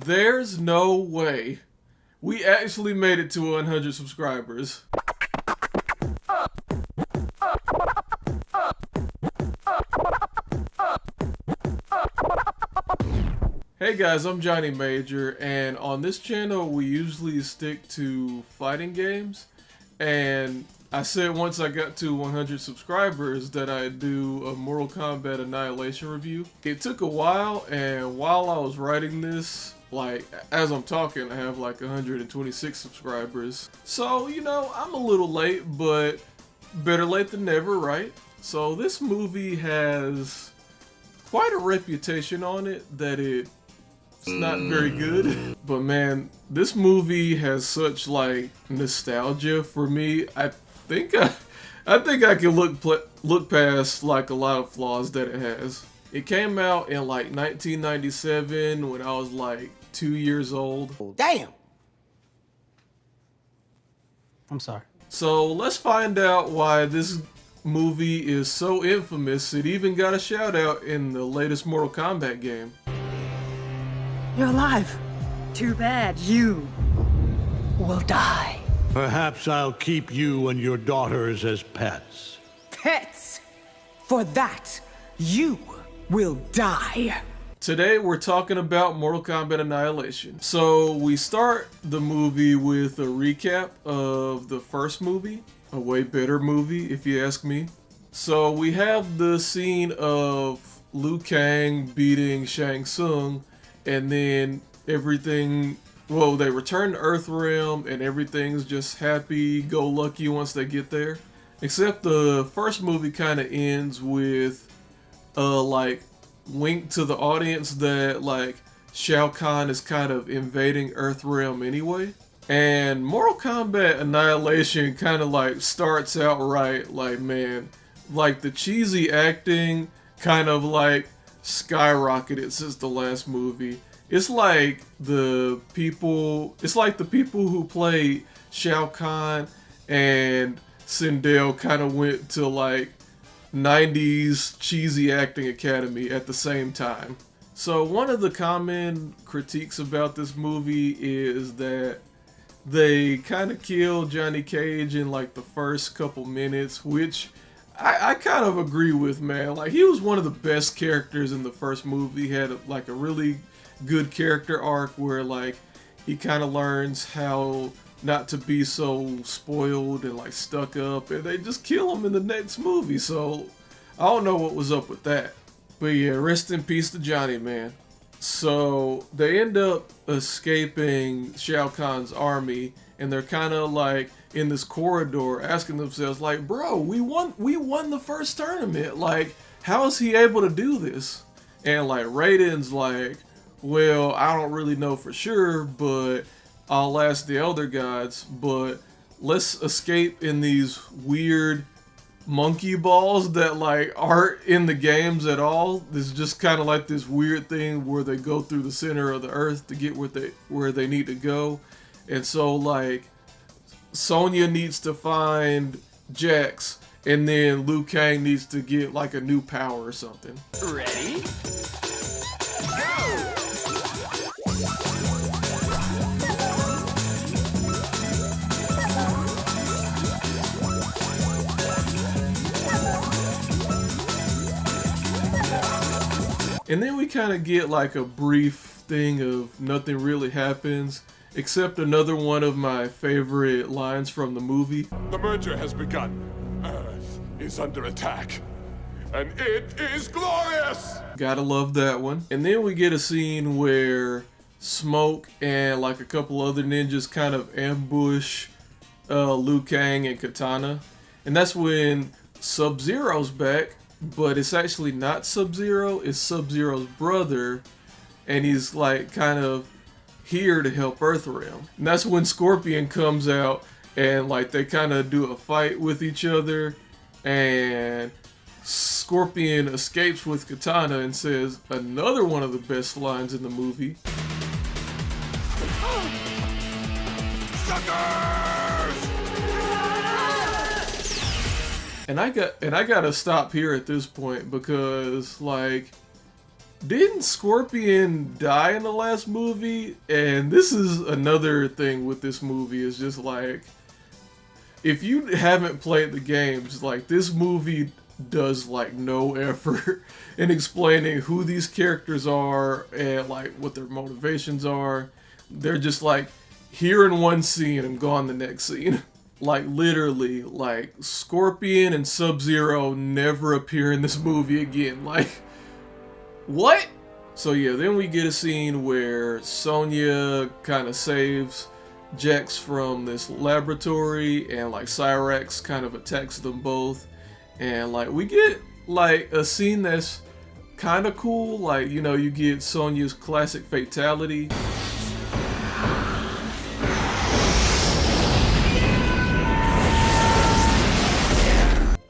There's no way. We actually made it to 100 subscribers. Hey guys, I'm Johnny Major, and on this channel we usually stick to fighting games, and I said once I got to 100 subscribers that I'd do a Mortal Kombat Annihilation review. It took a while, and while I was writing this, like, as I'm talking, I have like 126 subscribers. So, you know, I'm a little late, but better late than never, right? So this movie has quite a reputation on it that it's not very good. But man, this movie has such like nostalgia for me. I think I can look past like a lot of flaws that it has. It came out in like 1997 when I was like 2 years old. Damn! I'm sorry. So let's find out why this movie is so infamous. It even got a shout out in the latest Mortal Kombat game. You're alive. Too bad you will die. Perhaps I'll keep you and your daughters as pets. Pets! For that, you will die. Today we're talking about Mortal Kombat Annihilation. So we start the movie with a recap of the first movie, a way better movie if you ask me. So we have the scene of Liu Kang beating Shang Tsung, and then everything, well, they return to Earthrealm and everything's just happy-go-lucky once they get there. Except the first movie kind of ends with like wink to the audience that like Shao Kahn is kind of invading Earthrealm anyway. And Mortal Kombat Annihilation kind of like starts out right, like, man, like the cheesy acting kind of like skyrocketed since the last movie. It's like the people who played Shao Kahn and Sindel kind of went to like 90s cheesy acting academy at the same time. So one of the common critiques about this movie is that they kind of killed Johnny Cage in like the first couple minutes, which I kind of agree with, man. Like, he was one of the best characters in the first movie. He had like a really good character arc where like he kind of learns how not to be so spoiled and like stuck up, and they just kill him in the next movie. So I don't know what was up with that. But yeah, rest in peace to Johnny, man. So they end up escaping Shao Kahn's army, and they're kind of like in this corridor asking themselves like, bro, we won the first tournament. Like, how is he able to do this? And like Raiden's like, well, I don't really know for sure, but I'll ask the Elder Gods. But let's escape in these weird monkey balls that like aren't in the games at all. This is just kind of like this weird thing where they go through the center of the earth to get where they need to go. And so like Sonya needs to find Jax, and then Liu Kang needs to get like a new power or something. Ready? And then we kind of get like a brief thing of nothing really happens, except another one of my favorite lines from the movie. The merger has begun. Earth is under attack, and it is glorious! Gotta love that one. And then we get a scene where Smoke and like a couple other ninjas kind of ambush Liu Kang and Katana. And that's when Sub-Zero's back, but it's actually not Sub-Zero, it's Sub-Zero's brother, and he's like kind of here to help Earthrealm. And that's when Scorpion comes out, and like they kind of do a fight with each other, and Scorpion escapes with Katana and says another one of the best lines in the movie. Suckers! And I gotta stop here at this point, because like didn't Scorpion die in the last movie? And this is another thing with this movie, is just like, if you haven't played the games, like, this movie does like no effort in explaining who these characters are and like what their motivations are. They're just like here in one scene and gone the next scene. Like literally, like Scorpion and Sub-Zero never appear in this movie again. Like, what? So yeah, then we get a scene where Sonya kind of saves Jax from this laboratory, and like Cyrax kind of attacks them both, and like we get like a scene that's kind of cool. Like, you know, you get Sonya's classic fatality.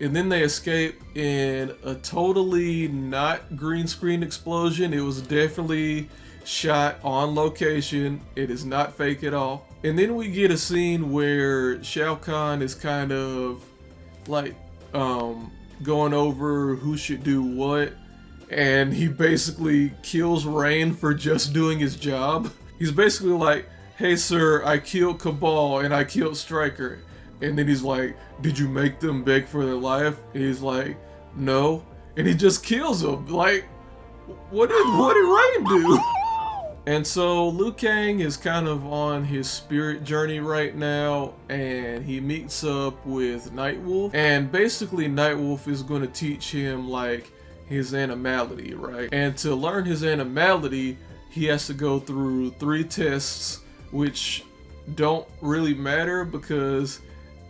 And then they escape in a totally not green screen explosion. It was definitely shot on location. It is not fake at all. And then we get a scene where Shao Kahn is kind of like going over who should do what. And he basically kills Rain for just doing his job. He's basically like, hey sir, I killed Cabal and I killed Stryker. And then he's like, did you make them beg for their life? And he's like, no. And he just kills them. Like, what did Rain do? And so Liu Kang is kind of on his spirit journey right now, and he meets up with Nightwolf. And basically Nightwolf is going to teach him like his animality, right? And to learn his animality, he has to go through 3 tests, which don't really matter because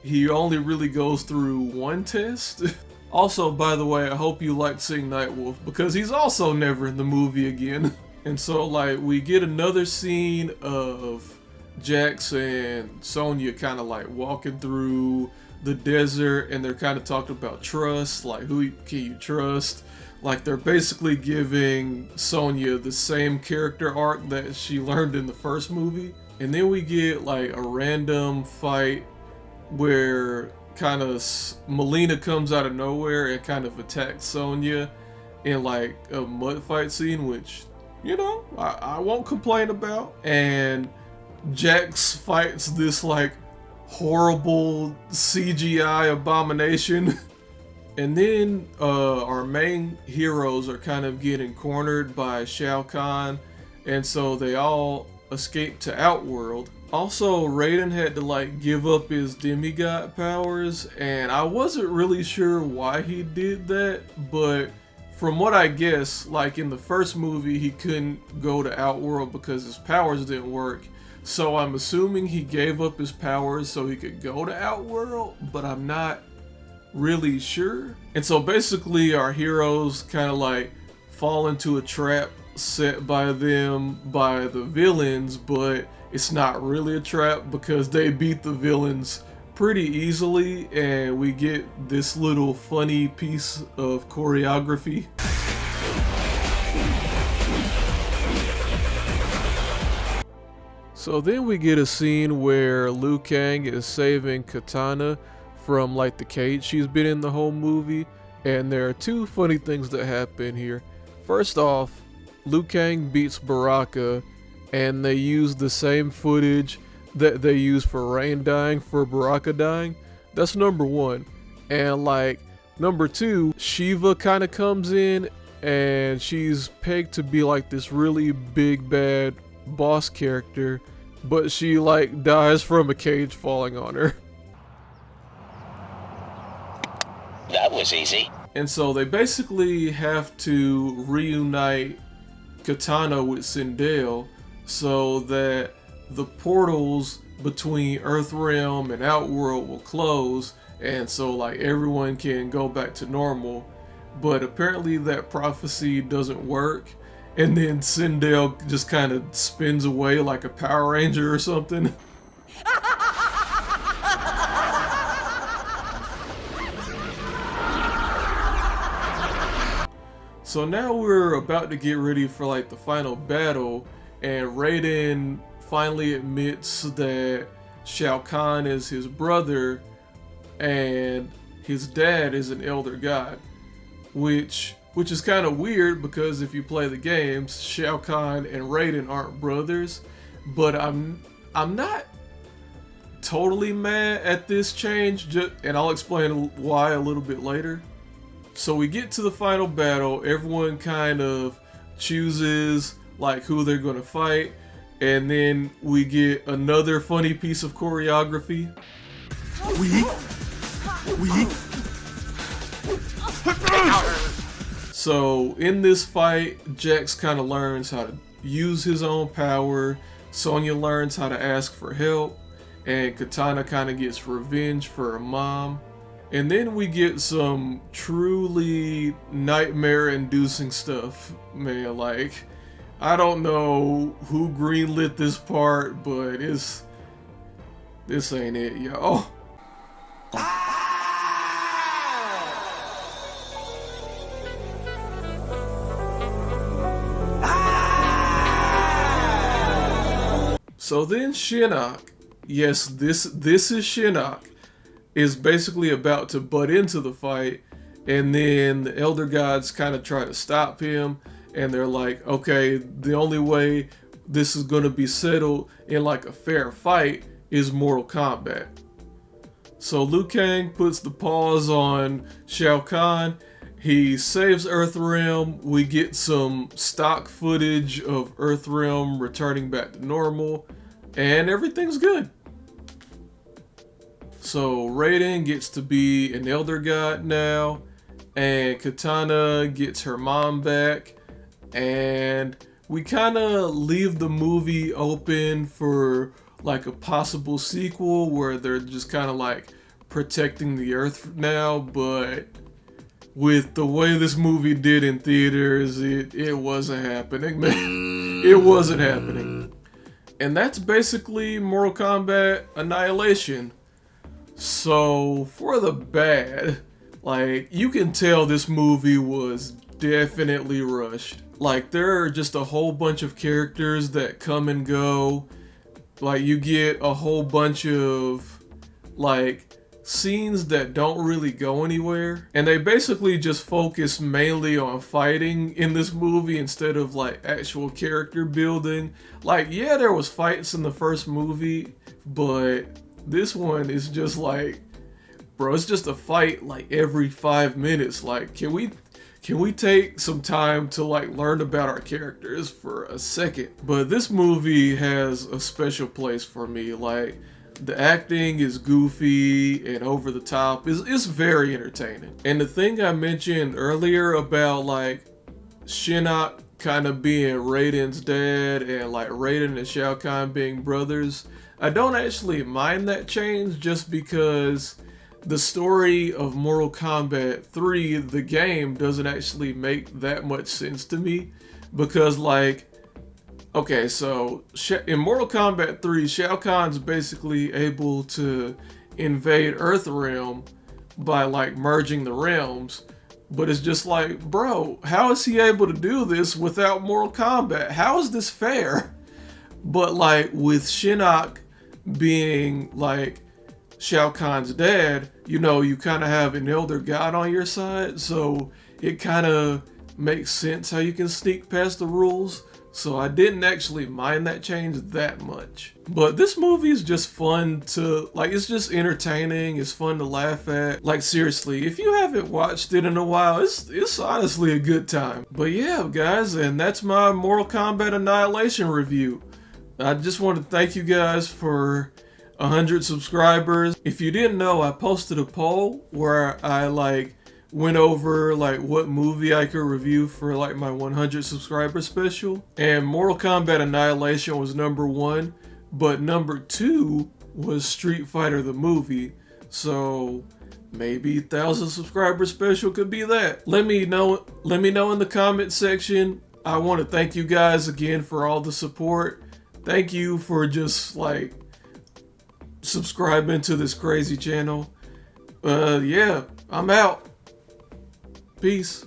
he only really goes through 1 test. Also, by the way, I hope you liked seeing Nightwolf because he's also never in the movie again. And so, like, we get another scene of Jax and Sonya kind of like walking through the desert, and they're kind of talking about trust, like who can you trust? Like, they're basically giving Sonya the same character arc that she learned in the first movie. And then we get like a random fight where kind of Melina comes out of nowhere and kind of attacks Sonya in like a mud fight scene, which, you know, I won't complain about. And Jax fights this like horrible CGI abomination. And then our main heroes are kind of getting cornered by Shao Kahn, and so they all escape to Outworld. Also, Raiden had to like give up his demigod powers, and I wasn't really sure why he did that, but from what I guess, like in the first movie, he couldn't go to Outworld because his powers didn't work. So I'm assuming he gave up his powers so he could go to Outworld, but I'm not really sure. And so basically our heroes kind of like fall into a trap set by them by the villains, but it's not really a trap because they beat the villains pretty easily, and we get this little funny piece of choreography. So then we get a scene where Liu Kang is saving Katana from like the cage she's been in the whole movie, and there are 2 funny things that happen here. First off, Liu Kang beats Baraka, and they use the same footage that they use for Rain dying for Baraka dying. That's number 1. And like number 2, Shiva kind of comes in, and she's pegged to be like this really big bad boss character, but she like dies from a cage falling on her. That was easy. And so they basically have to reunite Katana with Sindel so that the portals between Earthrealm and Outworld will close, and so like everyone can go back to normal. But apparently that prophecy doesn't work, and then Sindel just kind of spins away like a Power Ranger or something. So now we're about to get ready for like the final battle, and Raiden finally admits that Shao Kahn is his brother and his dad is an elder god, which which is kind of weird because if you play the games, Shao Kahn and Raiden aren't brothers. But I'm not totally mad at this change, and I'll explain why a little bit later. So we get to the final battle, everyone kind of chooses like who they're gonna fight, and then we get another funny piece of choreography. So in this fight, Jax kind of learns how to use his own power, Sonya learns how to ask for help, and Katana kind of gets revenge for her mom. And then we get some truly nightmare-inducing stuff, man. Like, I don't know who greenlit this part, but this ain't it, y'all. So then Shinnok, yes, this is Shinnok, is basically about to butt into the fight, and then the Elder Gods kind of try to stop him, and they're like, okay, the only way this is going to be settled in like a fair fight is Mortal Kombat. So Liu Kang puts the pause on Shao Kahn, he saves Earthrealm, we get some stock footage of Earthrealm returning back to normal, and everything's good. So Raiden gets to be an Elder God now, and Katana gets her mom back, and we kind of leave the movie open for like a possible sequel where they're just kind of like protecting the Earth now, but with the way this movie did in theaters, it wasn't happening, man. It wasn't happening. And that's basically Mortal Kombat Annihilation. So, for the bad, like, you can tell this movie was definitely rushed. Like, there are just a whole bunch of characters that come and go. Like, you get a whole bunch of, like, scenes that don't really go anywhere. And they basically just focus mainly on fighting in this movie instead of, like, actual character building. Like, yeah, there was fights in the first movie, but this one is just like, bro, it's just a fight like every 5 minutes. Like, can we take some time to like learn about our characters for a second? But this movie has a special place for me. Like, the acting is goofy and over the top. It's very entertaining. And the thing I mentioned earlier about like Shinnok kind of being Raiden's dad and like Raiden and Shao Kahn being brothers, I don't actually mind that change just because the story of Mortal Kombat 3, the game, doesn't actually make that much sense to me. Because like, okay, so in Mortal Kombat 3, Shao Kahn's basically able to invade Earthrealm by like merging the realms. But it's just like, bro, how is he able to do this without Mortal Kombat? How is this fair? But like with Shinnok being like Shao Kahn's dad, you know, you kind of have an Elder God on your side, so it kind of makes sense how you can sneak past the rules. So I didn't actually mind that change that much. But this movie is just fun to, like, it's just entertaining, it's fun to laugh at. Like, seriously, if you haven't watched it in a while, it's honestly a good time. But yeah, guys, and that's my Mortal Kombat Annihilation review. I just want to thank you guys for 100 subscribers. If you didn't know, I posted a poll where I like went over like what movie I could review for like my 100 subscriber special, and Mortal Kombat Annihilation was #1, but #2 was Street Fighter the movie. So maybe 1,000 subscriber special could be that. Let me know in the comment section. I want to thank you guys again for all the support. Thank you for just like subscribing to this crazy channel. Yeah, I'm out. Peace.